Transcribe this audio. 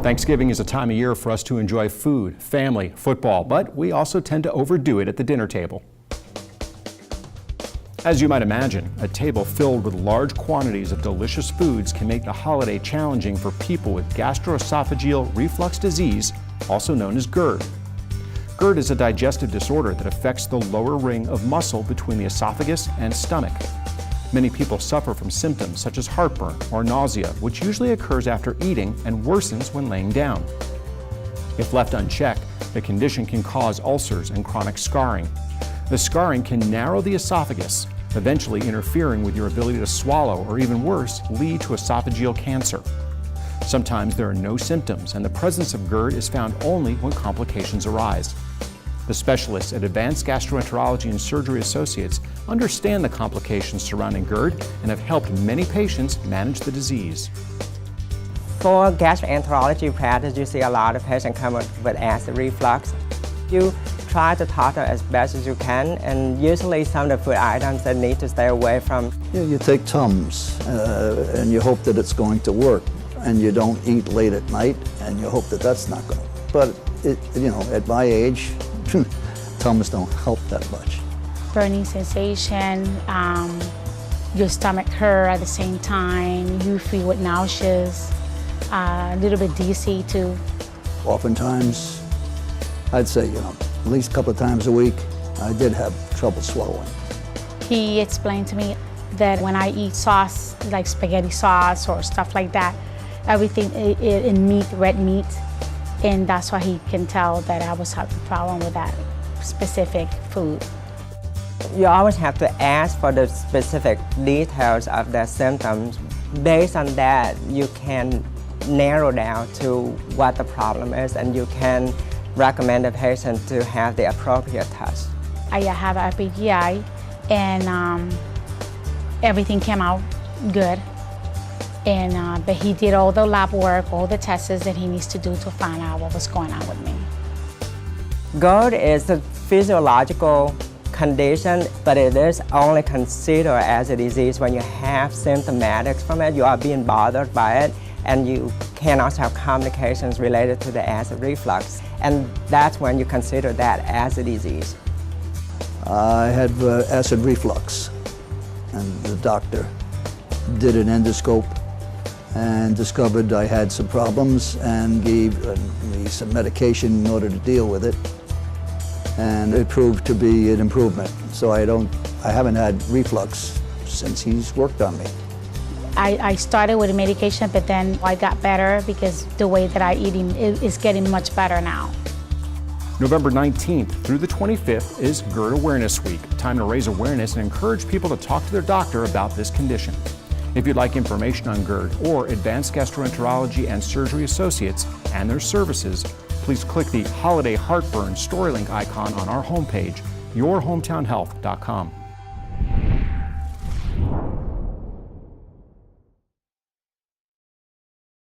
Thanksgiving is a time of year for us to enjoy food, family, football, but we also tend to overdo it at the dinner table. As you might imagine, a table filled with large quantities of delicious foods can make the holiday challenging for people with gastroesophageal reflux disease, also known as GERD. GERD is a digestive disorder that affects the lower ring of muscle between the esophagus and stomach. Many people suffer from symptoms such as heartburn or nausea, which usually occurs after eating and worsens when laying down. If left unchecked, the condition can cause ulcers and chronic scarring. The scarring can narrow the esophagus, eventually interfering with your ability to swallow, or even worse, lead to esophageal cancer. Sometimes there are no symptoms, and the presence of GERD is found only when complications arise. The specialists at Advanced Gastroenterology and Surgery Associates understand the complications surrounding GERD and have helped many patients manage the disease. For gastroenterology practice, you see a lot of patients come with acid reflux. You try to tolerate as best as you can, and usually some of the food items that need to stay away from. You take Tums and you hope that it's going to work, and you don't eat late at night, and you hope that that's not going to. But at my age, Tums don't help that much. Burning sensation, your stomach hurt at the same time, you feel with nauseous, a little bit dizzy too. Oftentimes, I'd say, at least a couple of times a week, I did have trouble swallowing. He explained to me that when I eat sauce, like spaghetti sauce or stuff like that, everything in meat, red meat, and that's why he can tell that I was having a problem with that specific food. You always have to ask for the specific details of the symptoms. Based on that, you can narrow down to what the problem is, and you can recommend the patient to have the appropriate test. I have a PGI, and everything came out good. But he did all the lab work, all the tests that he needs to do to find out what was going on with me. GERD is a physiological condition, but it is only considered as a disease when you have symptomatics from it, you are being bothered by it, and you can also have complications related to the acid reflux. And that's when you consider that as a disease. I had acid reflux, and the doctor did an endoscope and discovered I had some problems and gave me some medication in order to deal with it. And it proved to be an improvement. So I haven't had reflux since he's worked on me. I started with medication, but then I got better because the way that I eat is getting much better now. November 19th through the 25th is GERD Awareness Week, a time to raise awareness and encourage people to talk to their doctor about this condition. If you'd like information on GERD or Advanced Gastroenterology and Surgery Associates and their services, please click the Holiday Heartburn story link icon on our homepage, yourhometownhealth.com.